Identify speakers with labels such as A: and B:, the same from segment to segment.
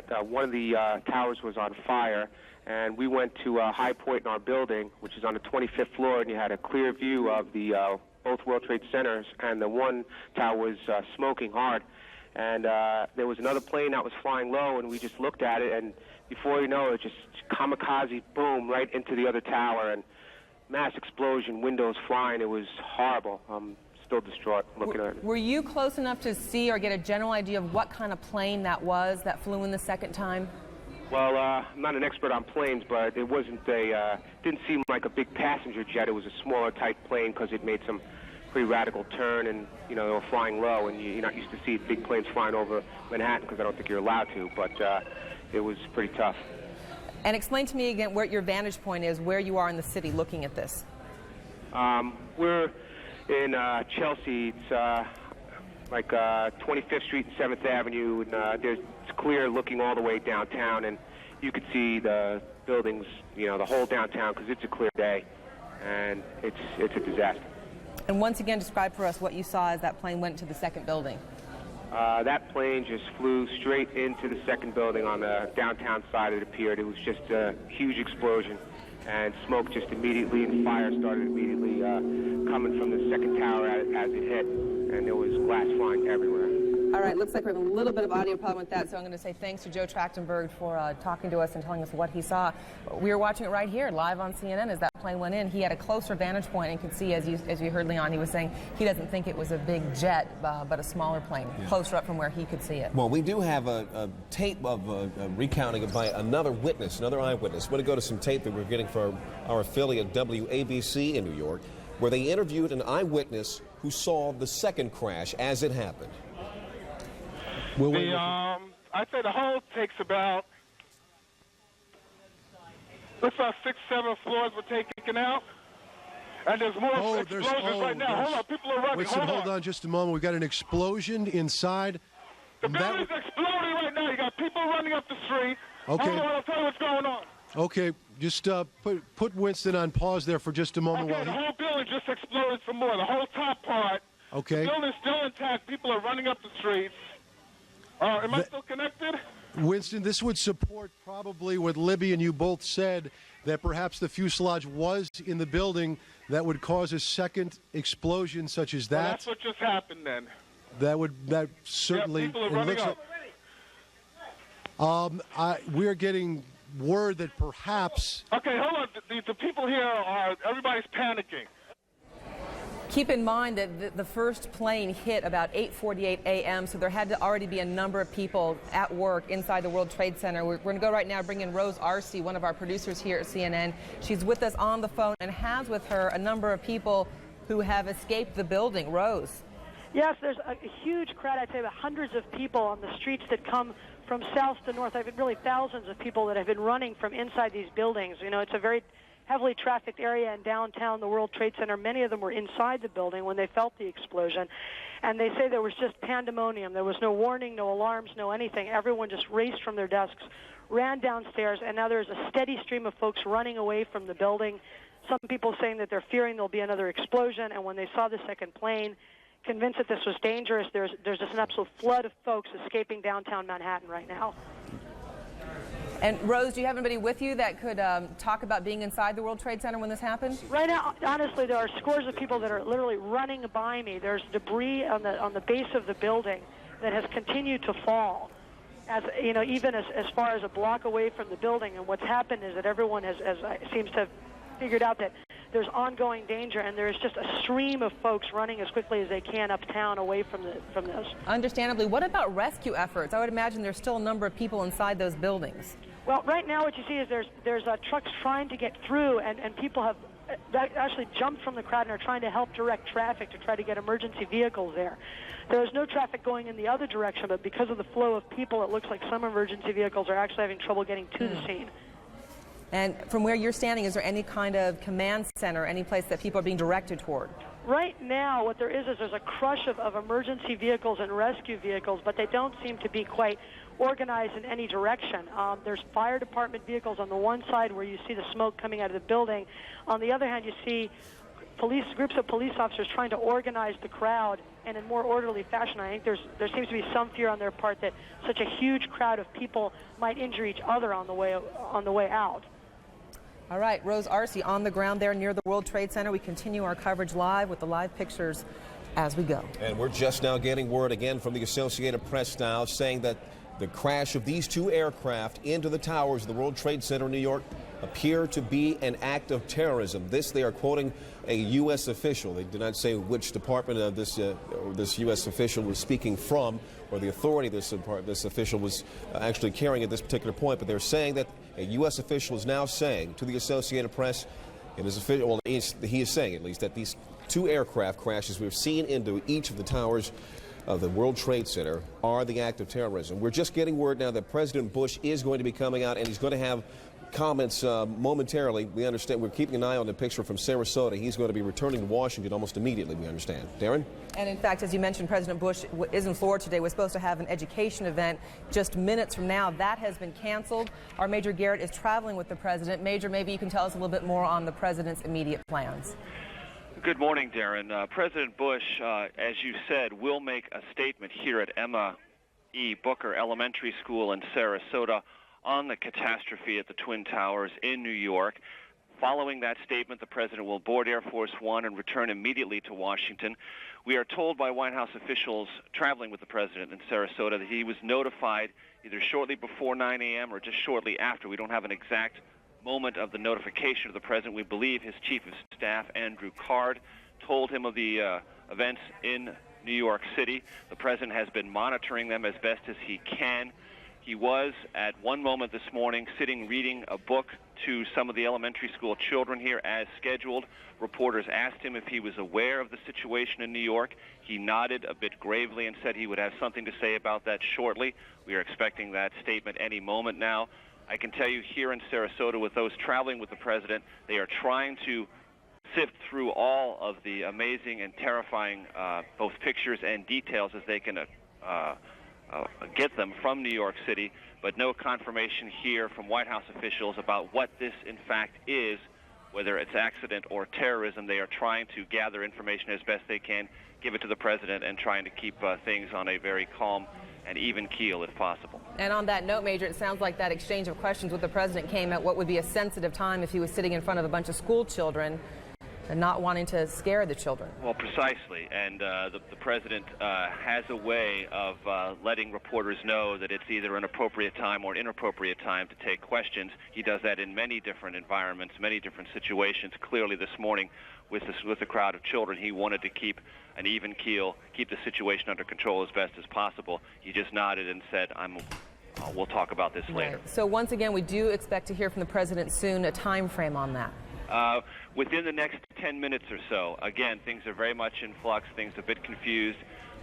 A: that one of the towers was on fire, and we went to a high point in our building, which is on the 25th floor, and you had a clear view of the both World Trade Centers, and the one tower was smoking hard. And there was another plane that was flying low, and we just looked at it, and before you know it, just kamikaze, boom, right into the other tower, and mass explosion, windows flying. It was horrible. I'm still distraught looking at it.
B: Were you close enough to see or get a general idea of what kind of plane that was that flew in the second time?
A: Well, I'm not an expert on planes, but it wasn't didn't seem like a big passenger jet. It was a smaller type plane because it made some pretty radical turn, and they were flying low, and you're not used to see big planes flying over Manhattan because I don't think you're allowed to, but it was pretty tough.
B: And explain to me again what your vantage point is, where you are in the city looking at this.
A: We're in Chelsea. It's like 25th Street and 7th Avenue, and it's clear looking all the way downtown, and you could see the buildings, the whole downtown, because it's a clear day, and it's a disaster. And
B: once again, describe for us what you saw as that plane went to the second building.
A: That plane just flew straight into the second building on the downtown side, it appeared. It was just a huge explosion, and smoke just immediately, and fire started immediately coming from the second tower as it hit, and there was glass flying everywhere.
B: All right, looks like we have a little bit of audio problem with that, so I'm going to say thanks to Joe Trachtenberg for talking to us and telling us what he saw. We were watching it right here, live on CNN, as that plane went in. He had a closer vantage point and could see, as you heard Leon, he was saying he doesn't think it was a big jet, but a smaller plane, closer up from where he could see it.
C: Well, we do have a tape of a recounting by another witness, another eyewitness. We're going to go to some tape that we're getting from our affiliate WABC in New York, where they interviewed an eyewitness who saw the second crash as it happened.
D: I'd say the whole takes about, looks like 6, 7 floors were taken out. And there's more explosions right now. Hold on, people are running.
E: Listen, hold on just a moment. We've got an explosion inside.
D: The building's exploding right now. You got people running up the street.
E: Okay.
D: Hold on, I'll tell you what's going on.
E: Okay, just put Winston on pause there for just a moment.
D: Okay, the whole building just exploded some more. The whole top part.
E: Okay.
D: The building's still intact. People are running up the streets. Am I still connected?
E: Winston, this would support probably what Libby and you both said, that perhaps the fuselage was in the building that would cause a second explosion such as that.
D: Well, that's what just happened then.
E: That certainly.
D: Yeah, people are running up.
E: We're getting word that perhaps.
D: Okay, hold on. The people here everybody's panicking.
B: Keep in mind that the first plane hit about 8:48 a.m., so there had to already be a number of people at work inside the World Trade Center. We're going to go right now bring in Rose Arce, one of our producers here at CNN. She's with us on the phone and has with her a number of people who have escaped the building. Rose.
F: Yes, there's a huge crowd. I'd say about hundreds of people on the streets that come from south to north. I've been really thousands of people that have been running from inside these buildings. It's a very heavily trafficked area in downtown, the World Trade Center. Many of them were inside the building when they felt the explosion. And they say there was just pandemonium. There was no warning, no alarms, no anything. Everyone just raced from their desks, ran downstairs, and now there's a steady stream of folks running away from the building. Some people saying that they're fearing there'll be another explosion, and when they saw the second plane, convinced that this was dangerous, there's just an absolute flood of folks escaping downtown Manhattan right now.
B: And Rose, do you have anybody with you that could talk about being inside the World Trade Center when this happened?
F: Right now, honestly, there are scores of people that are literally running by me. There's debris on the base of the building that has continued to fall, even as far as a block away from the building. And what's happened is that everyone seems to have figured out that there's ongoing danger, and there's just a stream of folks running as quickly as they can uptown away from this.
B: Understandably. What about rescue efforts? I would imagine there's still a number of people inside those buildings.
F: Well, right now what you see is there's trucks trying to get through, and people have actually jumped from the crowd and are trying to help direct traffic to try to get emergency vehicles there. There is no traffic going in the other direction, but because of the flow of people, it looks like some emergency vehicles are actually having trouble getting to the scene.
B: And from where you're standing, is there any kind of command center, any place that people are being directed toward?
F: Right now, what there is there's a crush of emergency vehicles and rescue vehicles, but they don't seem to be quite organized in any direction. There's fire department vehicles on the one side where you see the smoke coming out of the building. On the other hand, you see groups of police officers trying to organize the crowd and in more orderly fashion. I think there seems to be some fear on their part that such a huge crowd of people might injure each other on the way out.
B: All right, Rose Arce on the ground there near the World Trade Center. We continue our coverage live with the live pictures as we go.
C: And we're just now getting word again from the Associated Press now saying that the crash of these two aircraft into the towers of the World Trade Center in New York appear to be an act of terrorism. This, they are quoting a U.S. official. They did not say which department of this U.S. official was speaking from, or the authority this official was actually carrying at this particular point, but they're saying that a U.S. official is now saying to the Associated Press, and his official, well, he is saying at least, that these two aircraft crashes we've seen into each of the towers of the World Trade Center are the act of terrorism. We're just getting word now that President Bush is going to be coming out, and he's going to have comments momentarily. We understand, we're keeping an eye on the picture from Sarasota. He's going to be returning to Washington almost immediately, we understand. Darren?
B: And in fact, as you mentioned, President Bush is in Florida today. We're supposed to have an education event just minutes from now. That has been canceled. Our Major Garrett is traveling with the president. Major, maybe you can tell us a little bit more on the president's immediate plans.
G: Good morning, Darren. President Bush, as you said, will make a statement here at Emma E. Booker Elementary School in Sarasota on the catastrophe at the Twin Towers in New York. Following that statement, the president will board Air Force One and return immediately to Washington. We are told by White House officials traveling with the president in Sarasota that he was notified either shortly before 9 a.m. or just shortly after. We don't have an exact moment of the notification of the president. We believe his chief of staff, Andrew Card, told him of the events in New York City. The president has been monitoring them as best as he can. He was, at one moment this morning, sitting reading a book to some of the elementary school children here as scheduled. Reporters asked him if he was aware of the situation in New York. He nodded a bit gravely and said he would have something to say about that shortly. We are expecting that statement any moment now. I can tell you here in Sarasota, with those traveling with the president, they are trying to sift through all of the amazing and terrifying both pictures and details as they can get them from New York City, but no confirmation here from White House officials about what this in fact is, whether it's accident or terrorism. They are trying to gather information as best they can, give it to the president, and trying to keep things on a very calm and even keel if possible.
B: And on that note, Major, it sounds like that exchange of questions with the president came at what would be a sensitive time if he was sitting in front of a bunch of school children and not wanting to scare the children.
G: Well, precisely. And the president has a way of letting reporters know that it's either an appropriate time or an inappropriate time to take questions. He does that in many different environments, many different situations. Clearly this morning with a crowd of children, he wanted to keep an even keel, keep the situation under control as best as possible. He just nodded and said, we'll talk about this later.
B: Right. So once again, we do expect to hear from the president soon. A time frame on that?
G: Within the next 10 minutes or so. Again, things are very much in flux. Things are a bit confused.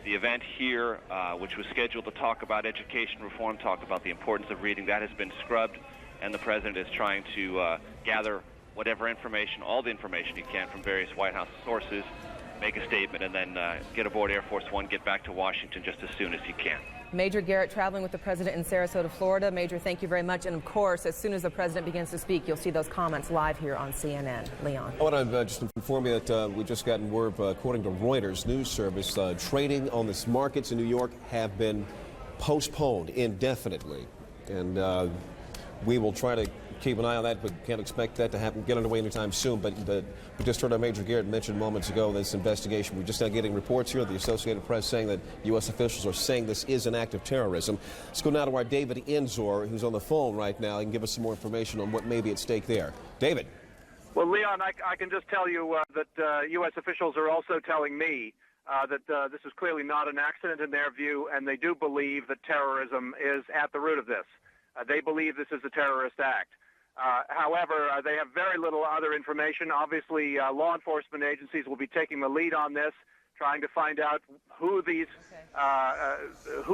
G: The event here, which was scheduled to talk about education reform, talk about the importance of reading, that has been scrubbed, and the president is trying to gather whatever information, all the information he can from various White House sources, make a statement, and then get aboard Air Force One, get back to Washington just as soon as he can.
B: Major Garrett traveling with the president in Sarasota, Florida. Major, thank you very much. And of course, as soon as the president begins to speak, you'll see those comments live here on CNN. Leon.
C: I want to just inform you that we've just gotten word, according to Reuters news service, trading on the markets in New York have been postponed indefinitely. And we will try to keep an eye on that, but can't expect that to happen, get underway anytime soon. But we just heard our Major Garrett mention moments ago this investigation. We're just now getting reports here, the Associated Press, saying that U.S. officials are saying this is an act of terrorism. Let's go now to our David Enzor, who's on the phone right now, and give us some more information on what may be at stake there. David.
H: Well, Leon, I can just tell you that U.S. officials are also telling me that this is clearly not an accident in their view, and they do believe that terrorism is at the root of this. They believe this is a terrorist act. However, they have very little other information. Obviously, law enforcement agencies will be taking the lead on this, trying to find out who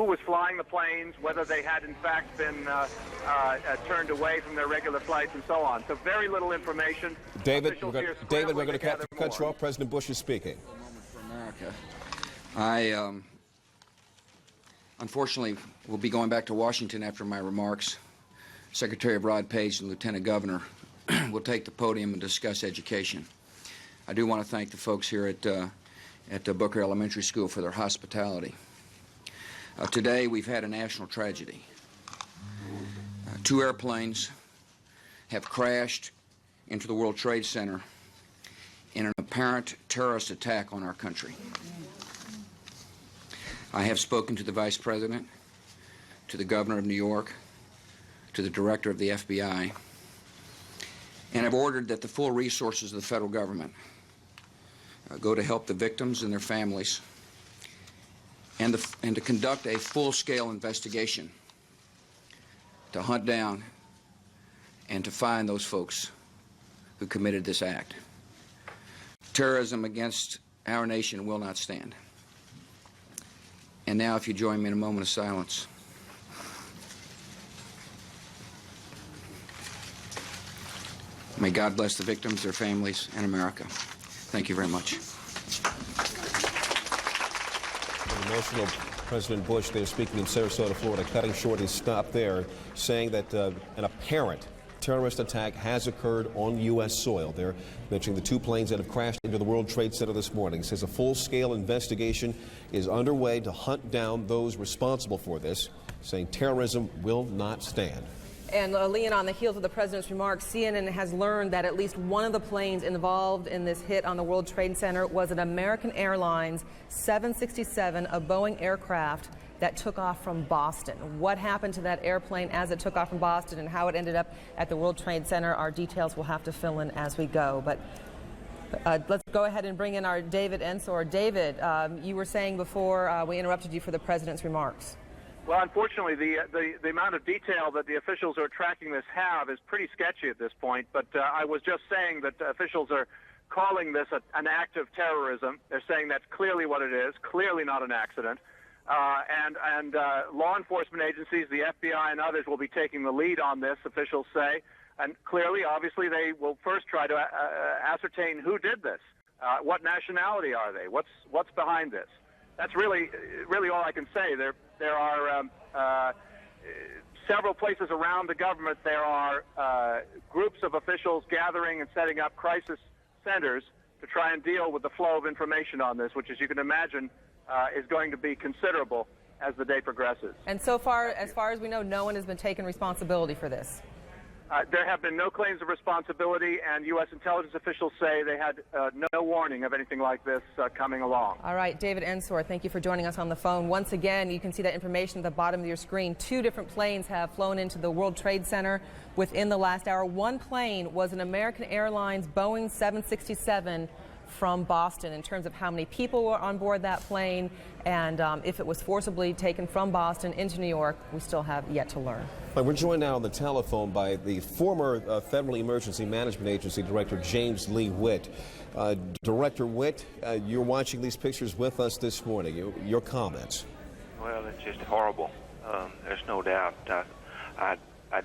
H: was flying the planes, whether they had in fact been turned away from their regular flights, and so on. So very little information.
C: David, we're going to cut you off. President Bush is speaking.
I: A moment for America. I unfortunately will be going back to Washington after my remarks. Secretary of Rod Page and Lieutenant Governor will take the podium and discuss education. I do want to thank the folks here at the Booker Elementary School for their hospitality. Today we've had a national tragedy. 2 airplanes have crashed into the World Trade Center in an apparent terrorist attack on our country. I have spoken to the Vice President, to the Governor of New York, to the Director of the FBI, and have ordered that the full resources of the federal government go to help the victims and their families, and to conduct a full-scale investigation to hunt down and to find those folks who committed this act. Terrorism against our nation will not stand. And now, if you join me in a moment of silence. May God bless the victims, their families, and America. Thank you very much.
C: An emotional President Bush there speaking in Sarasota, Florida, cutting short his stop there, saying that an apparent terrorist attack has occurred on U.S. soil. They're mentioning the 2 planes that have crashed into the World Trade Center this morning. He says a full-scale investigation is underway to hunt down those responsible for this, saying terrorism will not stand.
B: And Leon, on the heels of the president's remarks, CNN has learned that at least one of the planes involved in this hit on the World Trade Center was an American Airlines 767, a Boeing aircraft that took off from Boston. What happened to that airplane as it took off from Boston and how it ended up at the World Trade Center, our details we'll have to fill in as we go. But let's go ahead and bring in our David Ensor. David, you were saying before we interrupted you for the president's remarks.
H: Well, unfortunately, the amount of detail that the officials who are tracking this have is pretty sketchy at this point. But I was just saying that officials are calling this an act of terrorism. They're saying that's clearly what it is, clearly not an accident. And law enforcement agencies, the FBI and others, will be taking the lead on this, officials say. And clearly, obviously, they will first try to ascertain who did this. What nationality are they? What's behind this? That's really all I can say. There are several places around the government. There are groups of officials gathering and setting up crisis centers to try and deal with the flow of information on this, which, as you can imagine, is going to be considerable as the day progresses.
B: And so far, as far as we know, no one has been taking responsibility for this.
H: There have been no claims of responsibility, and U.S. intelligence officials say they had no warning of anything like this coming along.
B: All right, David Ensor, thank you for joining us on the phone. Once again, you can see that information at the bottom of your screen. 2 different planes have flown into the World Trade Center within the last hour. One plane was an American Airlines Boeing 767 from Boston. In terms of how many people were on board that plane and if it was forcibly taken from Boston into New York, we still have yet to learn.
C: We're joined now on the telephone by the former Federal Emergency Management Agency Director James Lee Witt. Director Witt, you're watching these pictures with us this morning. Your comments?
J: Well, it's just horrible. There's no doubt. I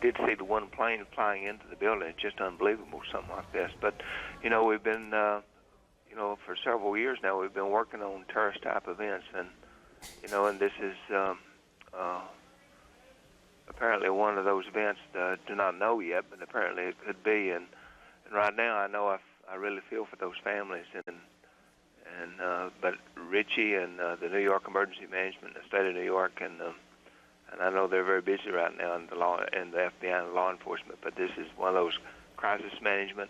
J: did see the one plane flying into the building. It's just unbelievable, something like this. But, you know, we've been, for several years now, we've been working on terrorist-type events. And, and this is apparently one of those events that I do not know yet, but apparently it could be. And right now I know I really feel for those families. But Richie and the New York Emergency Management, the state of New York, and I know they're very busy right now in the FBI and law enforcement. But this is one of those crisis management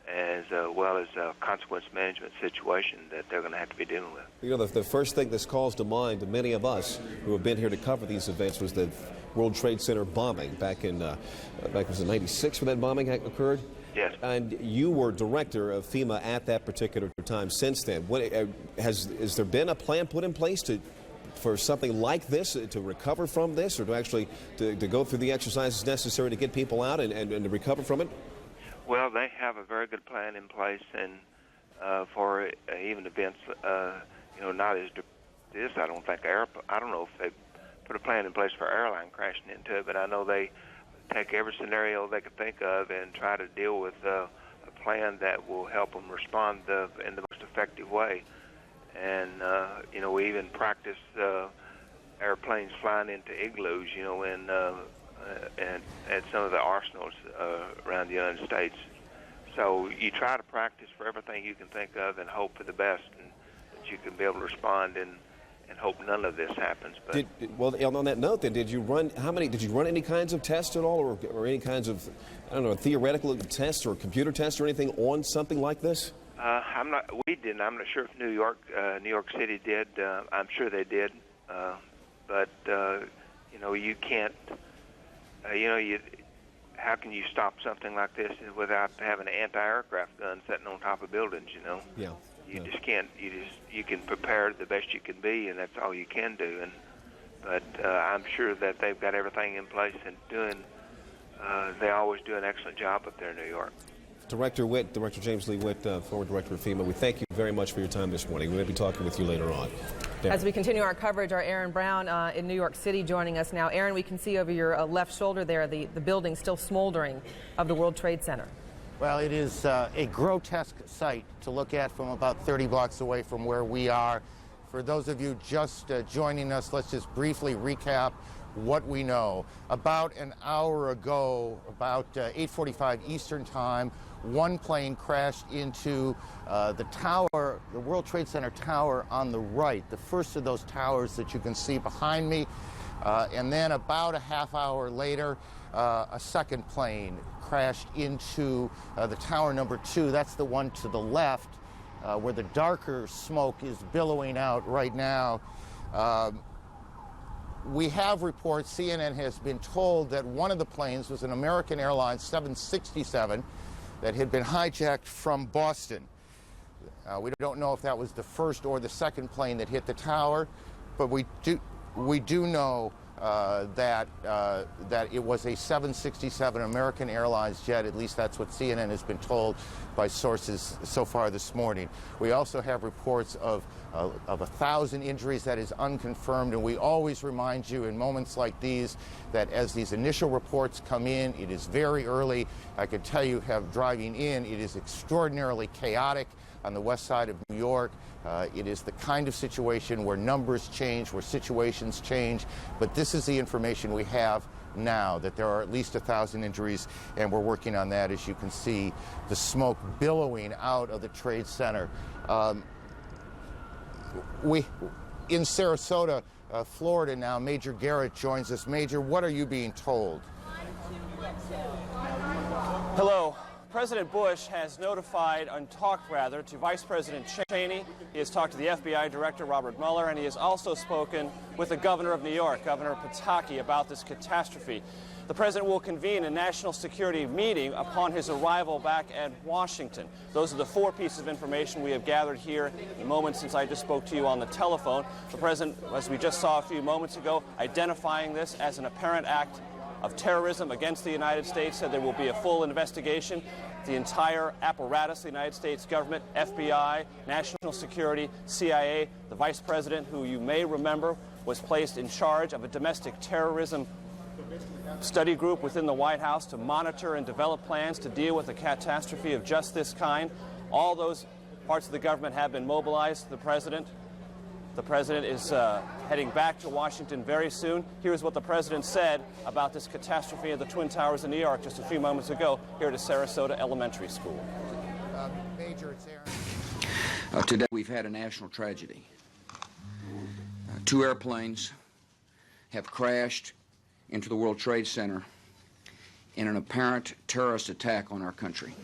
J: as well as a consequence management situation that they're going to have to be dealing with.
C: You know, the first thing this calls to mind to many of us who have been here to cover these events was the World Trade Center bombing back in was it '96 when that bombing occurred?
J: Yes.
C: And you were director of FEMA at that particular time. Since then, has there been a plan put in place for something like this, to recover from this, or to go through the exercises necessary to get people out and to recover from it?
J: Well, they have a very good plan in place, and for even events, not as this. I don't think I don't know if they put a plan in place for airline crashing into it, but I know they take every scenario they could think of and try to deal with a plan that will help them respond in the most effective way. And we even practice airplanes flying into igloos, and at some of the arsenals around the United States. So you try to practice for everything you can think of and hope for the best, and that you can be able to respond and hope none of this happens. But
C: well, on that note, then, did you run any kinds of tests at all, or any kinds of, I don't know, theoretical tests or computer tests or anything on something like this?
J: We didn't. I'm not sure if New York City did. I'm sure they did. But you can't. How can you stop something like this without having an anti-aircraft gun sitting on top of buildings?
C: Yeah.
J: You just can't. You can prepare the best you can be, and that's all you can do. But I'm sure that they've got everything in place and they always do an excellent job up there in New York.
C: Director James Lee Witt, former director of FEMA, we thank you very much for your time this morning. We may be talking with you later on. Darren.
B: As we continue our coverage, our Aaron Brown in New York City joining us now. Aaron, we can see over your left shoulder there the building still smoldering of the World Trade Center.
K: Well, it is a grotesque sight to look at from about 30 blocks away from where we are. For those of you just joining us, let's just briefly recap what we know. About an hour ago, about 8:45 Eastern Time, one plane crashed into the tower, the World Trade Center tower on the right, the first of those towers that you can see behind me. And then about a half hour later, a second plane crashed into the tower number 2. That's the one to the left, where the darker smoke is billowing out right now. We have reports, CNN has been told that one of the planes was an American Airlines 767 that had been hijacked from Boston. We don't know if that was the first or the second plane that hit the tower, but we do know that it was a 767 American Airlines jet. At least that's what CNN has been told by sources so far this morning. We also have reports of 1,000 injuries. That is unconfirmed, and we always remind you in moments like these that as these initial reports come in, it is very early. I can tell you, driving in, it is extraordinarily chaotic on the west side of New York. It is the kind of situation where numbers change, where situations change, but this is the information we have now, that there are at least 1,000 injuries, and we're working on that. As you can see, the smoke billowing out of the Trade Center. In Sarasota, Florida now, Major Garrett joins us. Major, what are you being told?
L: Hello. President Bush has notified, talked to Vice President Cheney. He has talked to the FBI Director, Robert Mueller, and he has also spoken with the Governor of New York, Governor Pataki, about this catastrophe. The President will convene a national security meeting upon his arrival back at Washington. Those are the 4 pieces of information we have gathered here in the moment since I just spoke to you on the telephone. The President, as we just saw a few moments ago, identifying this as an apparent act of terrorism against the United States, said there will be a full investigation. The entire apparatus of the United States government, FBI, national security, CIA, the Vice President, who you may remember was placed in charge of a domestic terrorism study group within the White House to monitor and develop plans to deal with a catastrophe of just this kind. All those parts of the government have been mobilized. The President is heading back to Washington very soon. Here's what the President said about this catastrophe at the Twin Towers in New York just a few moments ago here at a Sarasota elementary school.
K: Major, it's Aaron.
I: Today we've had a national tragedy. 2 airplanes have crashed into the World Trade Center in an apparent terrorist attack on our country.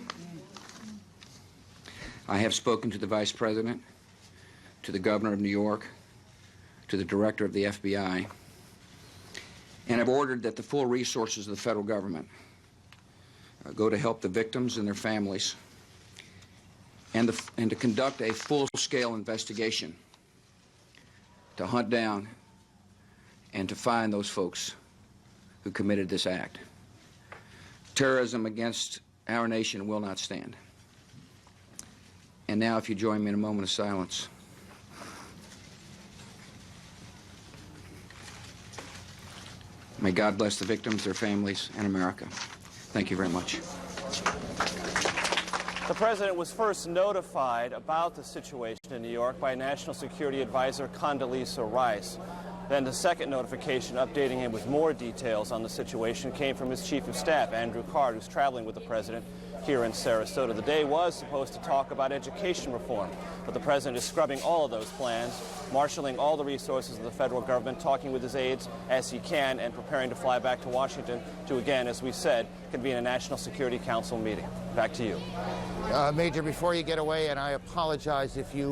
I: I have spoken to the Vice President, to the Governor of New York, to the Director of the FBI, and have ordered that the full resources of the federal government go to help the victims and their families, and to conduct a full-scale investigation to hunt down and to find those folks who committed this act. Terrorism against our nation will not stand. And now, if you join me in a moment of silence. May God bless the victims, their families, and America. Thank you very much.
L: The President was first notified about the situation in New York by National Security Advisor Condoleezza Rice. Then the second notification updating him with more details on the situation came from his Chief of Staff, Andrew Card, who's traveling with the President here in Sarasota. The day was supposed to talk about education reform, but the president is scrubbing all of those plans, marshaling all the resources of the federal government, talking with his aides as he can, and preparing to fly back to Washington to, again, as we said, convene a National Security Council meeting. Back to you.
K: Major, before you get away, and I apologize if you